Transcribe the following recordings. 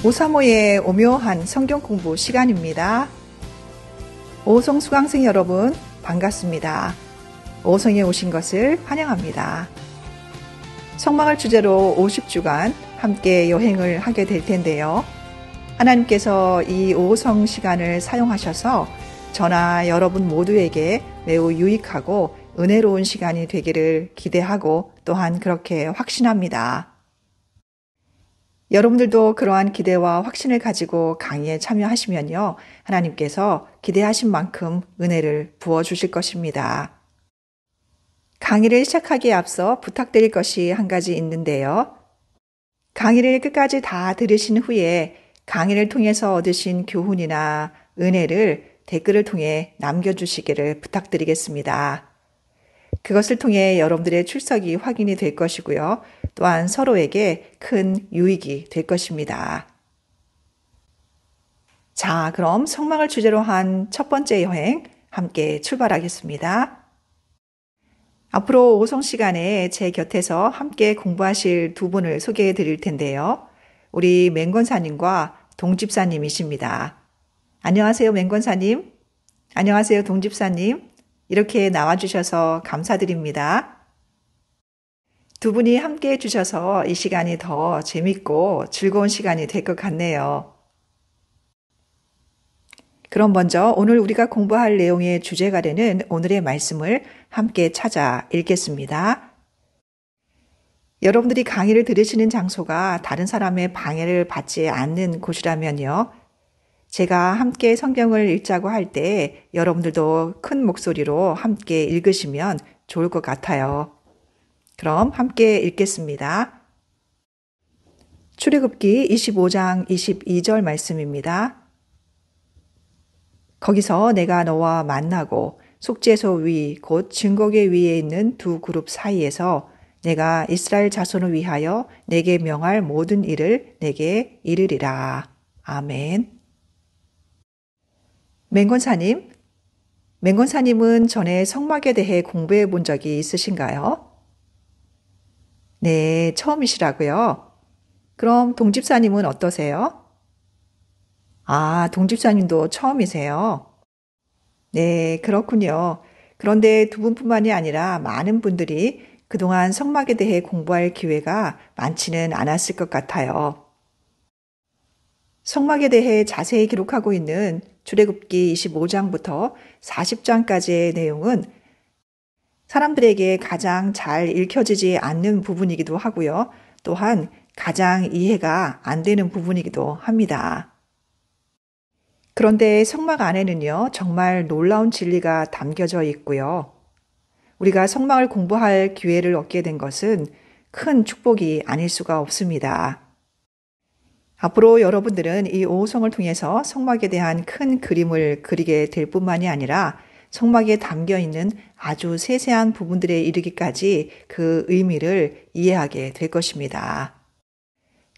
오사모의 오묘한 성경 공부 시간입니다. 오송 수강생 여러분 반갑습니다. 오송에 오신 것을 환영합니다. 성막을 주제로 50주간 함께 여행을 하게 될 텐데요. 하나님께서 이 오송 시간을 사용하셔서 저나 여러분 모두에게 매우 유익하고 은혜로운 시간이 되기를 기대하고 또한 그렇게 확신합니다. 여러분들도 그러한 기대와 확신을 가지고 강의에 참여하시면요, 하나님께서 기대하신 만큼 은혜를 부어주실 것입니다. 강의를 시작하기에 앞서 부탁드릴 것이 한 가지 있는데요. 강의를 끝까지 다 들으신 후에 강의를 통해서 얻으신 교훈이나 은혜를 댓글을 통해 남겨주시기를 부탁드리겠습니다. 그것을 통해 여러분들의 출석이 확인이 될 것이고요. 또한 서로에게 큰 유익이 될 것입니다. 자, 그럼 성막을 주제로 한 첫 번째 여행 함께 출발하겠습니다. 앞으로 오송 시간에 제 곁에서 함께 공부하실 두 분을 소개해 드릴 텐데요. 우리 맹권사님과 동집사님이십니다. 안녕하세요, 맹권사님. 안녕하세요, 동집사님. 이렇게 나와주셔서 감사드립니다. 두 분이 함께 해주셔서 이 시간이 더 재밌고 즐거운 시간이 될 것 같네요. 그럼 먼저 오늘 우리가 공부할 내용의 주제가 되는 오늘의 말씀을 함께 찾아 읽겠습니다. 여러분들이 강의를 들으시는 장소가 다른 사람의 방해를 받지 않는 곳이라면요. 제가 함께 성경을 읽자고 할 때 여러분들도 큰 목소리로 함께 읽으시면 좋을 것 같아요. 그럼 함께 읽겠습니다. 출애굽기 25장 22절 말씀입니다. 거기서 내가 너와 만나고 속죄소 위 곧 증거궤 위에 있는 두 그룹 사이에서 내가 이스라엘 자손을 위하여 내게 명할 모든 일을 내게 이르리라. 아멘. 맹권사님은 전에 성막에 대해 공부해 본 적이 있으신가요? 네, 처음이시라고요? 그럼 동집사님은 어떠세요? 아, 동집사님도 처음이세요? 네, 그렇군요. 그런데 두 분뿐만이 아니라 많은 분들이 그동안 성막에 대해 공부할 기회가 많지는 않았을 것 같아요. 성막에 대해 자세히 기록하고 있는 출애굽기 25장부터 40장까지의 내용은 사람들에게 가장 잘 읽혀지지 않는 부분이기도 하고요. 또한 가장 이해가 안 되는 부분이기도 합니다. 그런데 성막 안에는요, 정말 놀라운 진리가 담겨져 있고요. 우리가 성막을 공부할 기회를 얻게 된 것은 큰 축복이 아닐 수가 없습니다. 앞으로 여러분들은 이 오송을 통해서 성막에 대한 큰 그림을 그리게 될 뿐만이 아니라 성막에 담겨 있는 아주 세세한 부분들에 이르기까지 그 의미를 이해하게 될 것입니다.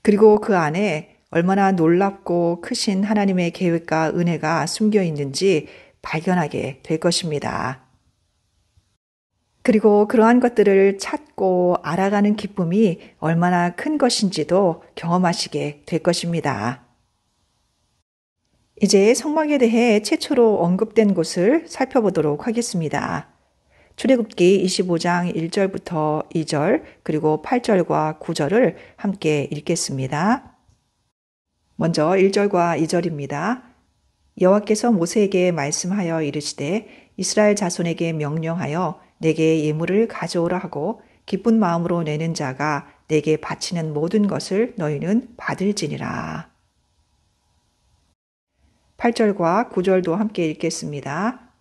그리고 그 안에 얼마나 놀랍고 크신 하나님의 계획과 은혜가 숨겨 있는지 발견하게 될 것입니다. 그리고 그러한 것들을 찾고 알아가는 기쁨이 얼마나 큰 것인지도 경험하시게 될 것입니다. 이제 성막에 대해 최초로 언급된 곳을 살펴보도록 하겠습니다. 출애굽기 25장 1절부터 2절 그리고 8절과 9절을 함께 읽겠습니다. 먼저 1절과 2절입니다. 여호와께서 모세에게 말씀하여 이르시되 이스라엘 자손에게 명령하여 내게 예물을 가져오라 하고 기쁜 마음으로 내는 자가 내게 바치는 모든 것을 너희는 받을지니라. 8절과 9절도 함께 읽겠습니다.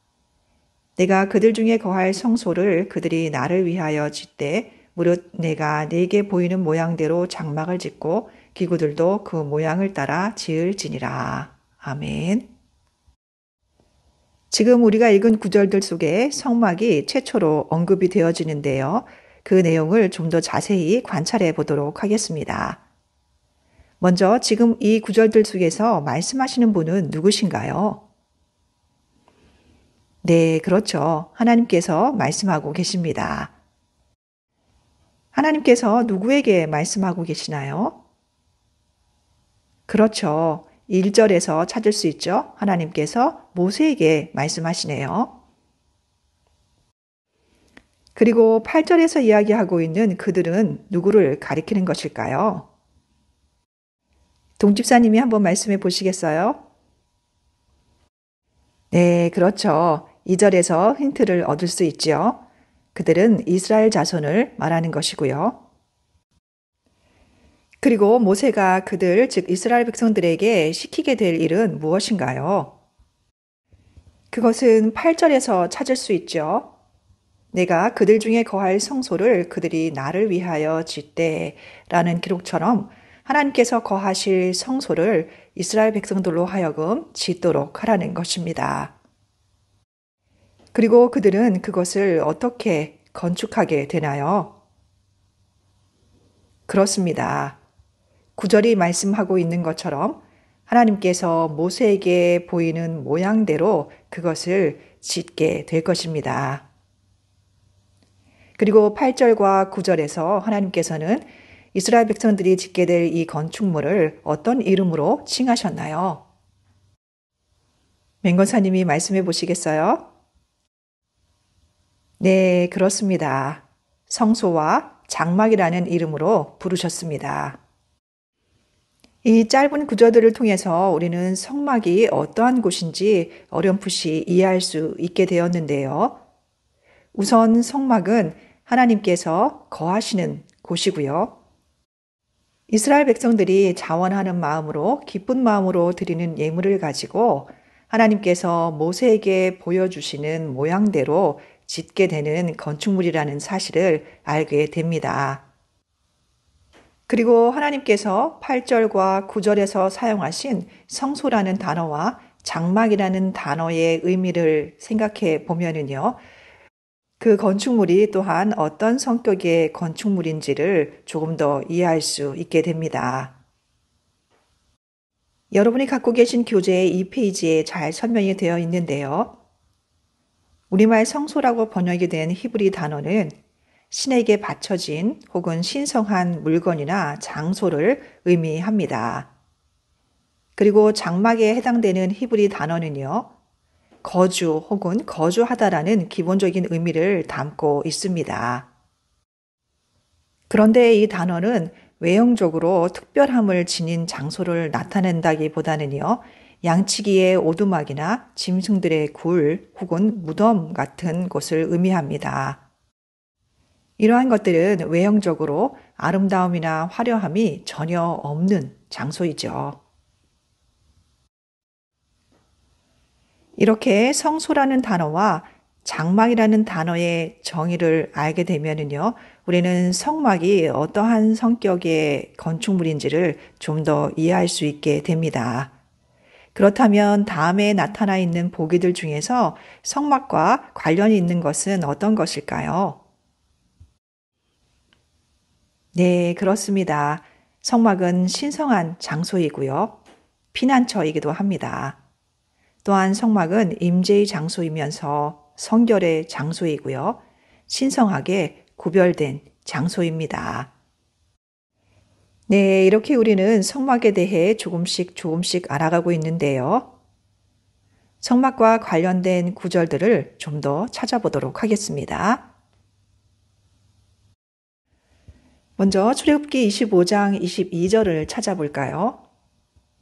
내가 그들 중에 거할 성소를 그들이 나를 위하여 짓되 무릇 내가 네게 보이는 모양대로 장막을 짓고 기구들도 그 모양을 따라 지을지니라. 아멘. 지금 우리가 읽은 구절들 속에 성막이 최초로 언급이 되어지는데요. 그 내용을 좀 더 자세히 관찰해 보도록 하겠습니다. 먼저 지금 이 구절들 속에서 말씀하시는 분은 누구신가요? 네, 그렇죠. 하나님께서 말씀하고 계십니다. 하나님께서 누구에게 말씀하고 계시나요? 그렇죠. 1절에서 찾을 수 있죠. 하나님께서 모세에게 말씀하시네요. 그리고 8절에서 이야기하고 있는 그들은 누구를 가리키는 것일까요? 동집사님이 한번 말씀해 보시겠어요? 네, 그렇죠. 2절에서 힌트를 얻을 수 있지요. 그들은 이스라엘 자손을 말하는 것이고요. 그리고 모세가 그들, 즉 이스라엘 백성들에게 시키게 될 일은 무엇인가요? 그것은 8절에서 찾을 수 있죠. 내가 그들 중에 거할 성소를 그들이 나를 위하여 짓되 라는 기록처럼 하나님께서 거하실 성소를 이스라엘 백성들로 하여금 짓도록 하라는 것입니다. 그리고 그들은 그것을 어떻게 건축하게 되나요? 그렇습니다. 9절이 말씀하고 있는 것처럼 하나님께서 모세에게 보이는 모양대로 그것을 짓게 될 것입니다. 그리고 8절과 9절에서 하나님께서는 이스라엘 백성들이 짓게 될 이 건축물을 어떤 이름으로 칭하셨나요? 맹건사님이 말씀해 보시겠어요? 네, 그렇습니다. 성소와 장막이라는 이름으로 부르셨습니다. 이 짧은 구절들을 통해서 우리는 성막이 어떠한 곳인지 어렴풋이 이해할 수 있게 되었는데요. 우선 성막은 하나님께서 거하시는 곳이고요. 이스라엘 백성들이 자원하는 마음으로 기쁜 마음으로 드리는 예물을 가지고 하나님께서 모세에게 보여주시는 모양대로 짓게 되는 건축물이라는 사실을 알게 됩니다. 그리고 하나님께서 8절과 9절에서 사용하신 성소라는 단어와 장막이라는 단어의 의미를 생각해 보면은요. 그 건축물이 또한 어떤 성격의 건축물인지를 조금 더 이해할 수 있게 됩니다. 여러분이 갖고 계신 교재의 2페이지에 잘 설명이 되어 있는데요. 우리말 성소라고 번역이 된 히브리 단어는 신에게 바쳐진 혹은 신성한 물건이나 장소를 의미합니다. 그리고 장막에 해당되는 히브리 단어는요. 거주 혹은 거주하다라는 기본적인 의미를 담고 있습니다. 그런데 이 단어는 외형적으로 특별함을 지닌 장소를 나타낸다기보다는요. 양치기의 오두막이나 짐승들의 굴 혹은 무덤 같은 곳을 의미합니다. 이러한 것들은 외형적으로 아름다움이나 화려함이 전혀 없는 장소이죠. 이렇게 성소라는 단어와 장막이라는 단어의 정의를 알게 되면은요, 우리는 성막이 어떠한 성격의 건축물인지를 좀 더 이해할 수 있게 됩니다. 그렇다면 다음에 나타나 있는 보기들 중에서 성막과 관련이 있는 것은 어떤 것일까요? 네, 그렇습니다. 성막은 신성한 장소이고요. 피난처이기도 합니다. 또한 성막은 임재의 장소이면서 성결의 장소이고요. 신성하게 구별된 장소입니다. 네, 이렇게 우리는 성막에 대해 조금씩 알아가고 있는데요. 성막과 관련된 구절들을 좀 더 찾아보도록 하겠습니다. 먼저 출애굽기 25장 22절을 찾아볼까요?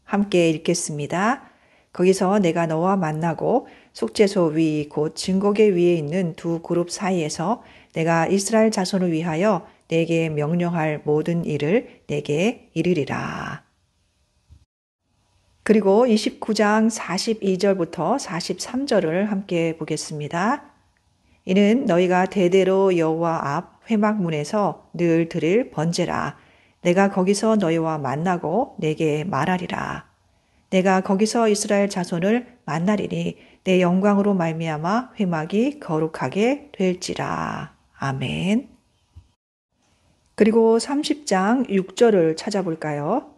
함께 읽겠습니다. 거기서 내가 너와 만나고 속죄소 위 곧 증거계 위에 있는 두 그룹 사이에서 내가 이스라엘 자손을 위하여 내게 명령할 모든 일을 내게 이르리라. 그리고 29장 42절부터 43절을 함께 보겠습니다. 이는 너희가 대대로 여호와 앞 회막문에서 늘 드릴 번제라. 내가 거기서 너희와 만나고 내게 말하리라. 내가 거기서 이스라엘 자손을 만나리니 내 영광으로 말미암아 회막이 거룩하게 될지라. 아멘. 그리고 30장 6절을 찾아볼까요?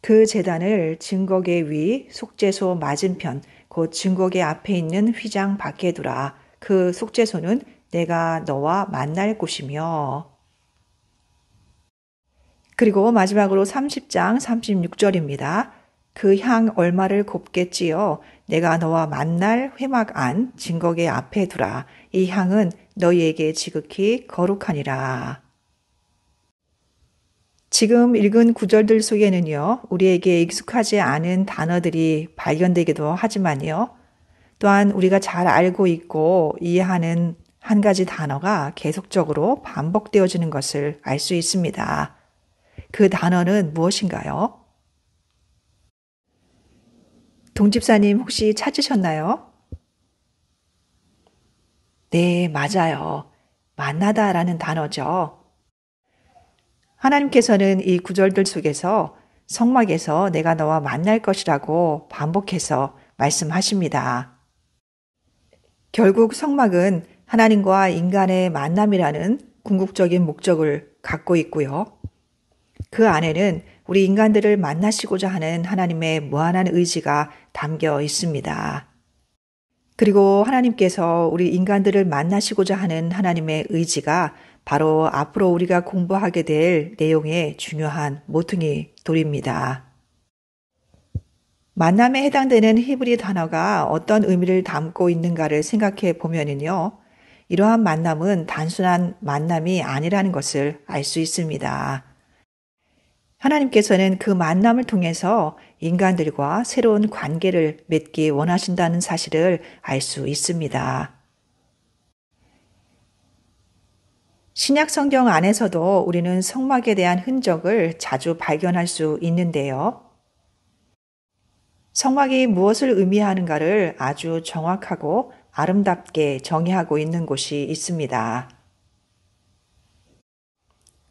그 제단을 증거계 위 속죄소 맞은편 곧 증거계 앞에 있는 휘장 밖에 두라. 그 속죄소는 내가 너와 만날 곳이며 그리고 마지막으로 30장 36절입니다. 그 향 얼마를 곱게 찌어 내가 너와 만날 회막 안 증거계 앞에 두라. 이 향은 너희에게 지극히 거룩하니라. 지금 읽은 구절들 속에는요, 우리에게 익숙하지 않은 단어들이 발견되기도 하지만요, 또한 우리가 잘 알고 있고 이해하는 한 가지 단어가 계속적으로 반복되어지는 것을 알 수 있습니다. 그 단어는 무엇인가요? 동집사님 혹시 찾으셨나요? 네, 맞아요. 만나다라는 단어죠. 하나님께서는 이 구절들 속에서 성막에서 내가 너와 만날 것이라고 반복해서 말씀하십니다. 결국 성막은 하나님과 인간의 만남이라는 궁극적인 목적을 갖고 있고요. 그 안에는 우리 인간들을 만나시고자 하는 하나님의 무한한 의지가 담겨 있습니다. 그리고 하나님께서 우리 인간들을 만나시고자 하는 하나님의 의지가 바로 앞으로 우리가 공부하게 될 내용의 중요한 모퉁이 돌입니다. 만남에 해당되는 히브리 단어가 어떤 의미를 담고 있는가를 생각해 보면요. 이러한 만남은 단순한 만남이 아니라는 것을 알 수 있습니다. 하나님께서는 그 만남을 통해서 인간들과 새로운 관계를 맺기 원하신다는 사실을 알 수 있습니다. 신약 성경 안에서도 우리는 성막에 대한 흔적을 자주 발견할 수 있는데요. 성막이 무엇을 의미하는가를 아주 정확하고 아름답게 정의하고 있는 곳이 있습니다.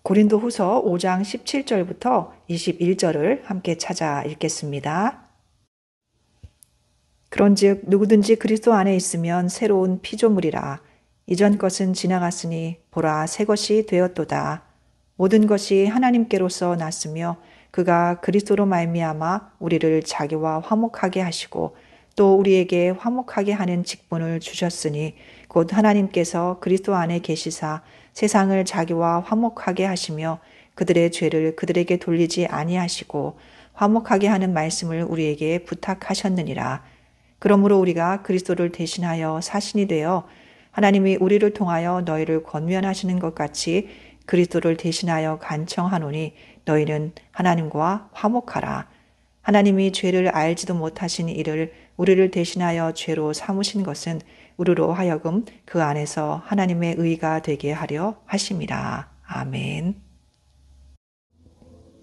고린도후서 5장 17절부터 21절을 함께 찾아 읽겠습니다. 그런즉 누구든지 그리스도 안에 있으면 새로운 피조물이라. 이전 것은 지나갔으니 보라 새 것이 되었도다. 모든 것이 하나님께로서 났으며 그가 그리스도로 말미암아 우리를 자기와 화목하게 하시고 또 우리에게 화목하게 하는 직분을 주셨으니 곧 하나님께서 그리스도 안에 계시사 세상을 자기와 화목하게 하시며 그들의 죄를 그들에게 돌리지 아니하시고 화목하게 하는 말씀을 우리에게 부탁하셨느니라. 그러므로 우리가 그리스도를 대신하여 사신이 되어 하나님이 우리를 통하여 너희를 권면하시는 것 같이 그리스도를 대신하여 간청하노니 너희는 하나님과 화목하라. 하나님이 죄를 알지도 못하신 이를 우리를 대신하여 죄로 삼으신 것은 우리로 하여금 그 안에서 하나님의 의가 되게 하려 하심이라. 아멘.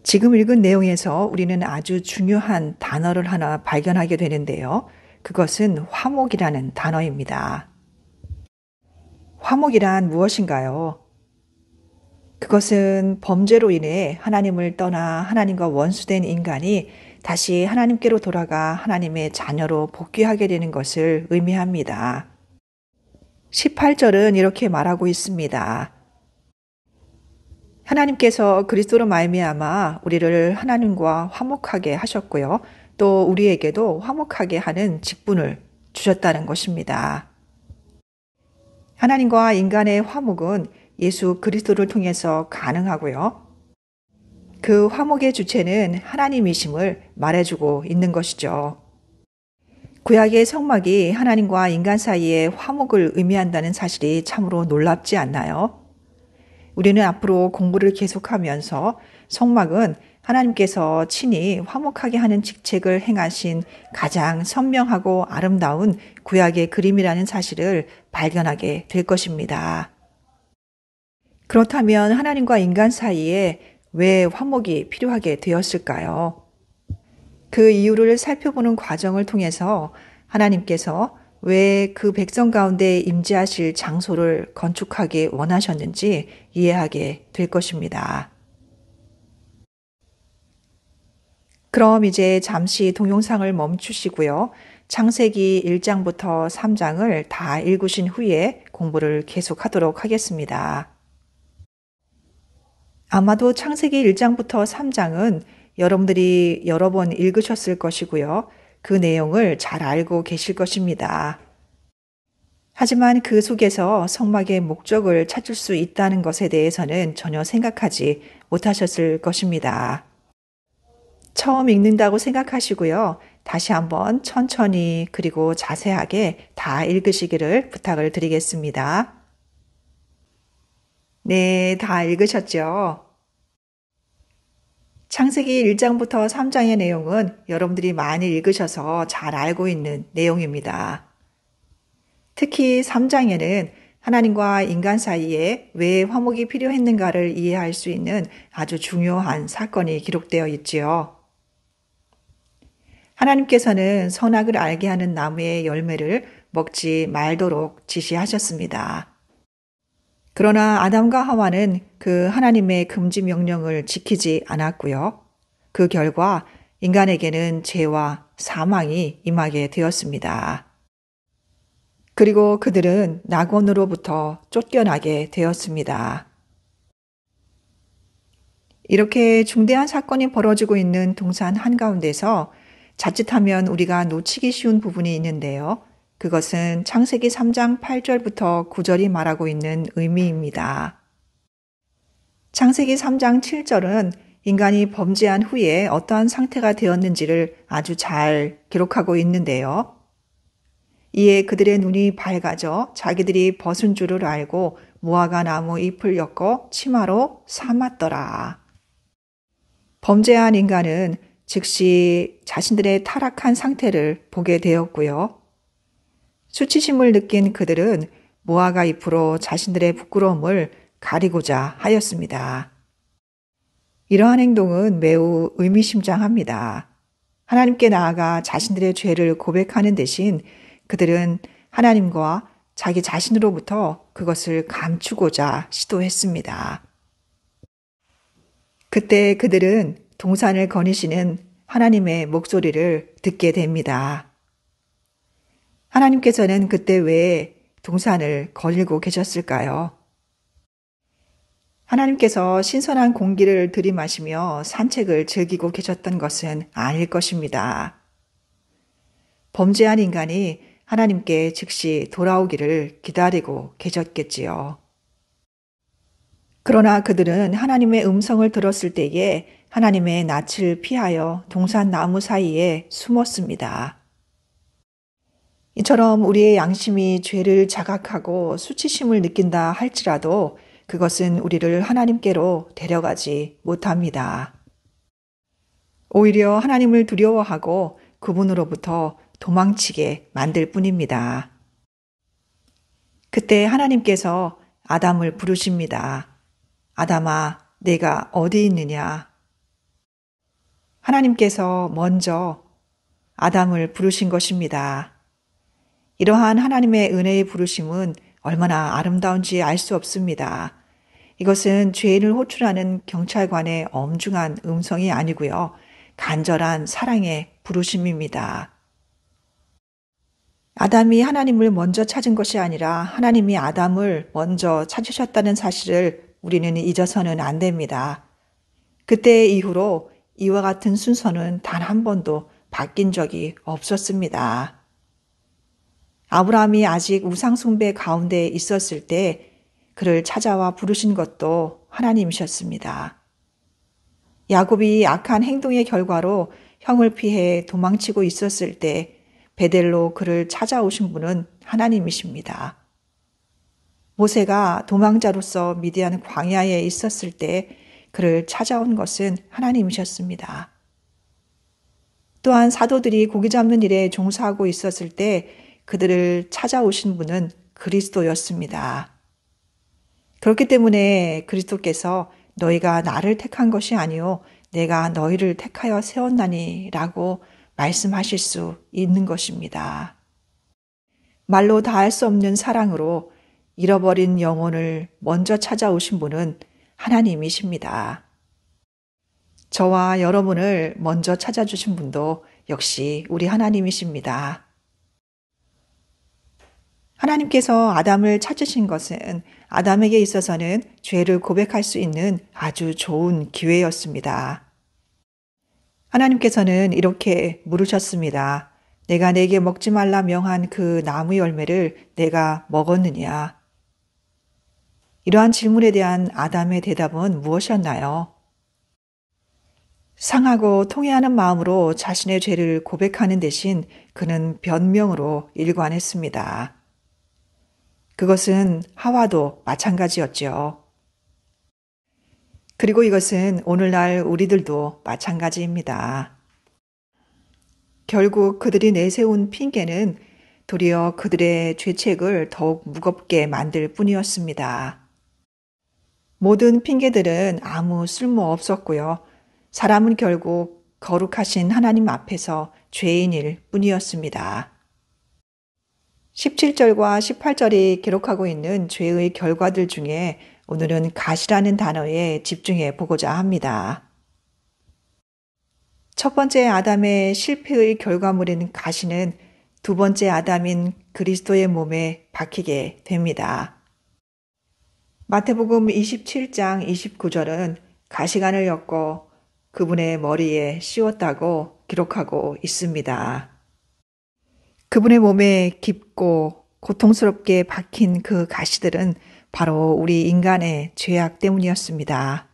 지금 읽은 내용에서 우리는 아주 중요한 단어를 하나 발견하게 되는데요. 그것은 화목이라는 단어입니다. 화목이란 무엇인가요? 그것은 범죄로 인해 하나님을 떠나 하나님과 원수된 인간이 다시 하나님께로 돌아가 하나님의 자녀로 복귀하게 되는 것을 의미합니다. 18절은 이렇게 말하고 있습니다. 하나님께서 그리스도로 말미암아 우리를 하나님과 화목하게 하셨고요. 또 우리에게도 화목하게 하는 직분을 주셨다는 것입니다. 하나님과 인간의 화목은 예수 그리스도를 통해서 가능하고요. 그 화목의 주체는 하나님이심을 말해주고 있는 것이죠. 구약의 성막이 하나님과 인간 사이의 화목을 의미한다는 사실이 참으로 놀랍지 않나요? 우리는 앞으로 공부를 계속하면서 성막은 하나님께서 친히 화목하게 하는 직책을 행하신 가장 선명하고 아름다운 구약의 그림이라는 사실을 발견하게 될 것입니다. 그렇다면 하나님과 인간 사이에 왜 화목이 필요하게 되었을까요? 그 이유를 살펴보는 과정을 통해서 하나님께서 왜 그 백성 가운데 임재하실 장소를 건축하기 원하셨는지 이해하게 될 것입니다. 그럼 이제 잠시 동영상을 멈추시고요. 창세기 1장부터 3장을 다 읽으신 후에 공부를 계속하도록 하겠습니다. 아마도 창세기 1장부터 3장은 여러분들이 여러 번 읽으셨을 것이고요. 그 내용을 잘 알고 계실 것입니다. 하지만 그 속에서 성막의 목적을 찾을 수 있다는 것에 대해서는 전혀 생각하지 못하셨을 것입니다. 처음 읽는다고 생각하시고요. 다시 한번 천천히 그리고 자세하게 다 읽으시기를 부탁을 드리겠습니다. 네, 다 읽으셨죠? 창세기 1장부터 3장의 내용은 여러분들이 많이 읽으셔서 잘 알고 있는 내용입니다. 특히 3장에는 하나님과 인간 사이에 왜 화목이 필요했는가를 이해할 수 있는 아주 중요한 사건이 기록되어 있지요. 하나님께서는 선악을 알게 하는 나무의 열매를 먹지 말도록 지시하셨습니다. 그러나 아담과 하와는 그 하나님의 금지 명령을 지키지 않았고요. 그 결과 인간에게는 죄와 사망이 임하게 되었습니다. 그리고 그들은 낙원으로부터 쫓겨나게 되었습니다. 이렇게 중대한 사건이 벌어지고 있는 동산 한가운데서 자칫하면 우리가 놓치기 쉬운 부분이 있는데요. 그것은 창세기 3장 8절부터 9절이 말하고 있는 의미입니다. 창세기 3장 7절은 인간이 범죄한 후에 어떠한 상태가 되었는지를 아주 잘 기록하고 있는데요. 이에 그들의 눈이 밝아져 자기들이 벗은 줄을 알고 무화과 나무 잎을 엮어 치마로 삼았더라. 범죄한 인간은 즉시 자신들의 타락한 상태를 보게 되었고요. 수치심을 느낀 그들은 무화과 잎으로 자신들의 부끄러움을 가리고자 하였습니다. 이러한 행동은 매우 의미심장합니다. 하나님께 나아가 자신들의 죄를 고백하는 대신 그들은 하나님과 자기 자신으로부터 그것을 감추고자 시도했습니다. 그때 그들은 동산을 거니시는 하나님의 목소리를 듣게 됩니다. 하나님께서는 그때 왜 동산을 거닐고 계셨을까요? 하나님께서 신선한 공기를 들이마시며 산책을 즐기고 계셨던 것은 아닐 것입니다. 범죄한 인간이 하나님께 즉시 돌아오기를 기다리고 계셨겠지요. 그러나 그들은 하나님의 음성을 들었을 때에 하나님의 낯을 피하여 동산 나무 사이에 숨었습니다. 이처럼 우리의 양심이 죄를 자각하고 수치심을 느낀다 할지라도 그것은 우리를 하나님께로 데려가지 못합니다. 오히려 하나님을 두려워하고 그분으로부터 도망치게 만들 뿐입니다. 그때 하나님께서 아담을 부르십니다. 아담아, 내가 어디 있느냐? 하나님께서 먼저 아담을 부르신 것입니다. 이러한 하나님의 은혜의 부르심은 얼마나 아름다운지 알 수 없습니다. 이것은 죄인을 호출하는 경찰관의 엄중한 음성이 아니고요. 간절한 사랑의 부르심입니다. 아담이 하나님을 먼저 찾은 것이 아니라 하나님이 아담을 먼저 찾으셨다는 사실을 우리는 잊어서는 안 됩니다. 그때 이후로 이와 같은 순서는 단 한 번도 바뀐 적이 없었습니다. 아브라함이 아직 우상숭배 가운데 있었을 때 그를 찾아와 부르신 것도 하나님이셨습니다. 야곱이 악한 행동의 결과로 형을 피해 도망치고 있었을 때 베델로 그를 찾아오신 분은 하나님이십니다. 모세가 도망자로서 미디안 광야에 있었을 때 그를 찾아온 것은 하나님이셨습니다. 또한 사도들이 고기 잡는 일에 종사하고 있었을 때 그들을 찾아오신 분은 그리스도였습니다. 그렇기 때문에 그리스도께서 너희가 나를 택한 것이 아니요 내가 너희를 택하여 세웠나니 라고 말씀하실 수 있는 것입니다. 말로 다할 수 없는 사랑으로 잃어버린 영혼을 먼저 찾아오신 분은 하나님이십니다. 저와 여러분을 먼저 찾아주신 분도 역시 우리 하나님이십니다. 하나님께서 아담을 찾으신 것은 아담에게 있어서는 죄를 고백할 수 있는 아주 좋은 기회였습니다. 하나님께서는 이렇게 물으셨습니다. 내가 내게 먹지 말라 명한 그 나무 열매를 내가 먹었느냐? 이러한 질문에 대한 아담의 대답은 무엇이었나요? 상하고 통회하는 마음으로 자신의 죄를 고백하는 대신 그는 변명으로 일관했습니다. 그것은 하와도 마찬가지였죠. 그리고 이것은 오늘날 우리들도 마찬가지입니다. 결국 그들이 내세운 핑계는 도리어 그들의 죄책을 더욱 무겁게 만들 뿐이었습니다. 모든 핑계들은 아무 쓸모 없었고요. 사람은 결국 거룩하신 하나님 앞에서 죄인일 뿐이었습니다. 17절과 18절이 기록하고 있는 죄의 결과들 중에 오늘은 가시라는 단어에 집중해 보고자 합니다. 첫 번째 아담의 실패의 결과물인 가시는 두 번째 아담인 그리스도의 몸에 박히게 됩니다. 마태복음 27장 29절은 가시관을 엮고 그분의 머리에 씌웠다고 기록하고 있습니다. 그분의 몸에 깊고 고통스럽게 박힌 그 가시들은 바로 우리 인간의 죄악 때문이었습니다.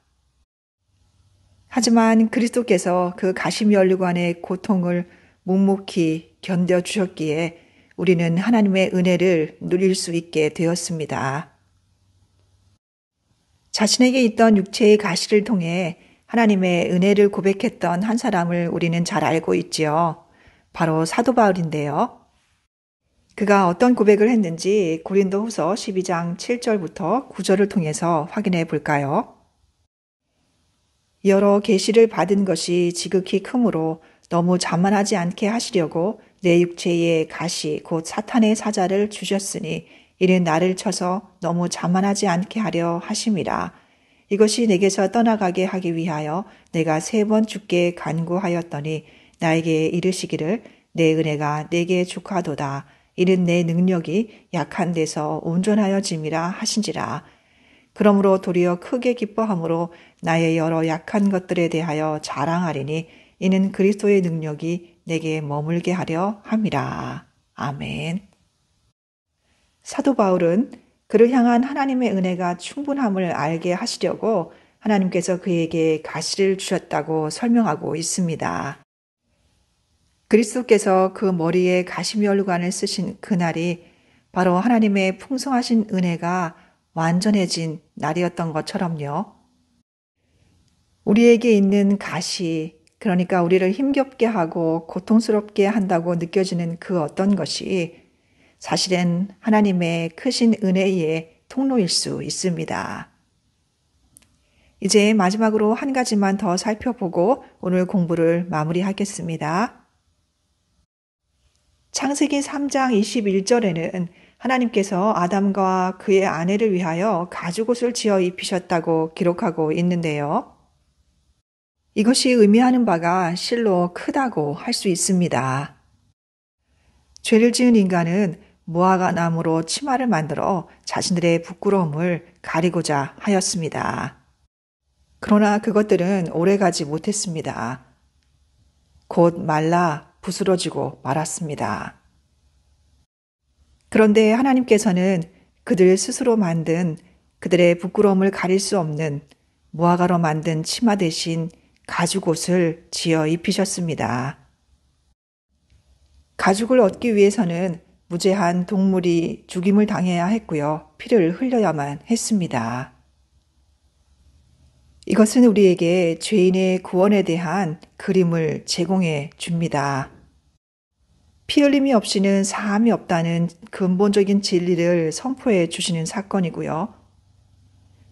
하지만 그리스도께서 그 가시면류관의 고통을 묵묵히 견뎌주셨기에 우리는 하나님의 은혜를 누릴 수 있게 되었습니다. 자신에게 있던 육체의 가시를 통해 하나님의 은혜를 고백했던 한 사람을 우리는 잘 알고 있지요. 바로 사도 바울인데요. 그가 어떤 고백을 했는지 고린도후서 12장 7절부터 9절을 통해서 확인해 볼까요? 여러 계시를 받은 것이 지극히 크므로 너무 자만하지 않게 하시려고 내 육체의 가시 곧 사탄의 사자를 주셨으니 이는 나를 쳐서 너무 자만하지 않게 하려 하심이라. 이것이 내게서 떠나가게 하기 위하여 내가 3번 주께 간구하였더니 나에게 이르시기를 내 은혜가 내게 족하도다. 이는 내 능력이 약한 데서 온전하여짐이라 하신지라. 그러므로 도리어 크게 기뻐함으로 나의 여러 약한 것들에 대하여 자랑하리니 이는 그리스도의 능력이 내게 머물게 하려 함이라. 아멘. 사도 바울은 그를 향한 하나님의 은혜가 충분함을 알게 하시려고 하나님께서 그에게 가시를 주셨다고 설명하고 있습니다. 그리스도께서 그 머리에 가시면류관을 쓰신 그날이 바로 하나님의 풍성하신 은혜가 완전해진 날이었던 것처럼요. 우리에게 있는 가시, 그러니까 우리를 힘겹게 하고 고통스럽게 한다고 느껴지는 그 어떤 것이 사실은 하나님의 크신 은혜의 통로일 수 있습니다. 이제 마지막으로 한 가지만 더 살펴보고 오늘 공부를 마무리하겠습니다. 창세기 3장 21절에는 하나님께서 아담과 그의 아내를 위하여 가죽옷을 지어 입히셨다고 기록하고 있는데요. 이것이 의미하는 바가 실로 크다고 할 수 있습니다. 죄를 지은 인간은 무화과 나무로 치마를 만들어 자신들의 부끄러움을 가리고자 하였습니다. 그러나 그것들은 오래가지 못했습니다. 곧 말라 부스러지고 말았습니다. 그런데 하나님께서는 그들 스스로 만든 그들의 부끄러움을 가릴 수 없는 무화과로 만든 치마 대신 가죽옷을 지어 입히셨습니다. 가죽을 얻기 위해서는 무죄한 동물이 죽임을 당해야 했고요. 피를 흘려야만 했습니다. 이것은 우리에게 죄인의 구원에 대한 그림을 제공해 줍니다. 피 흘림이 없이는 사함이 없다는 근본적인 진리를 선포해 주시는 사건이고요.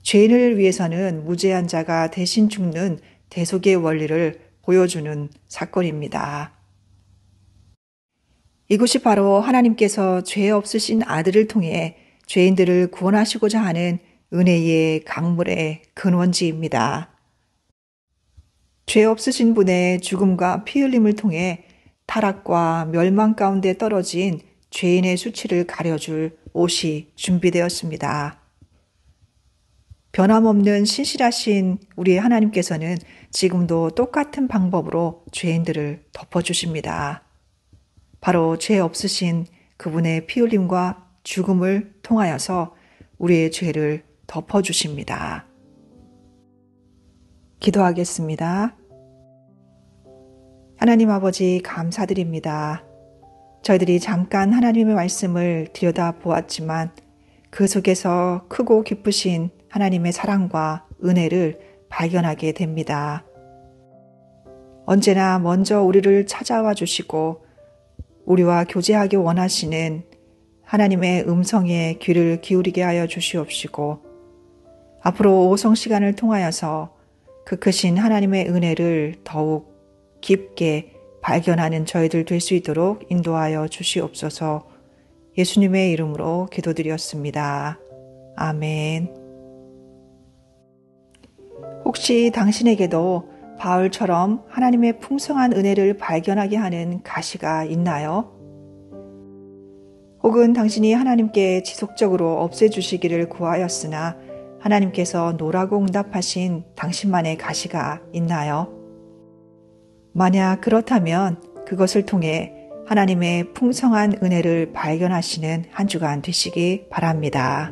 죄인을 위해서는 무죄한 자가 대신 죽는 대속의 원리를 보여주는 사건입니다. 이것이 바로 하나님께서 죄 없으신 아들을 통해 죄인들을 구원하시고자 하는 은혜의 강물의 근원지입니다. 죄 없으신 분의 죽음과 피 흘림을 통해 타락과 멸망 가운데 떨어진 죄인의 수치를 가려줄 옷이 준비되었습니다. 변함없는 신실하신 우리의 하나님께서는 지금도 똑같은 방법으로 죄인들을 덮어주십니다. 바로 죄 없으신 그분의 피 흘림과 죽음을 통하여서 우리의 죄를 덮어주십니다. 기도하겠습니다. 하나님 아버지 감사드립니다. 저희들이 잠깐 하나님의 말씀을 들여다보았지만 그 속에서 크고 깊으신 하나님의 사랑과 은혜를 발견하게 됩니다. 언제나 먼저 우리를 찾아와 주시고 우리와 교제하기 원하시는 하나님의 음성에 귀를 기울이게 하여 주시옵시고 앞으로 오송 시간을 통하여서 그 크신 하나님의 은혜를 더욱 깊게 발견하는 저희들 될 수 있도록 인도하여 주시옵소서. 예수님의 이름으로 기도드렸습니다. 아멘. 혹시 당신에게도 바울처럼 하나님의 풍성한 은혜를 발견하게 하는 가시가 있나요? 혹은 당신이 하나님께 지속적으로 없애주시기를 구하였으나 하나님께서 노라고 응답하신 당신만의 가시가 있나요? 만약 그렇다면 그것을 통해 하나님의 풍성한 은혜를 발견하시는 한 주간 되시기 바랍니다.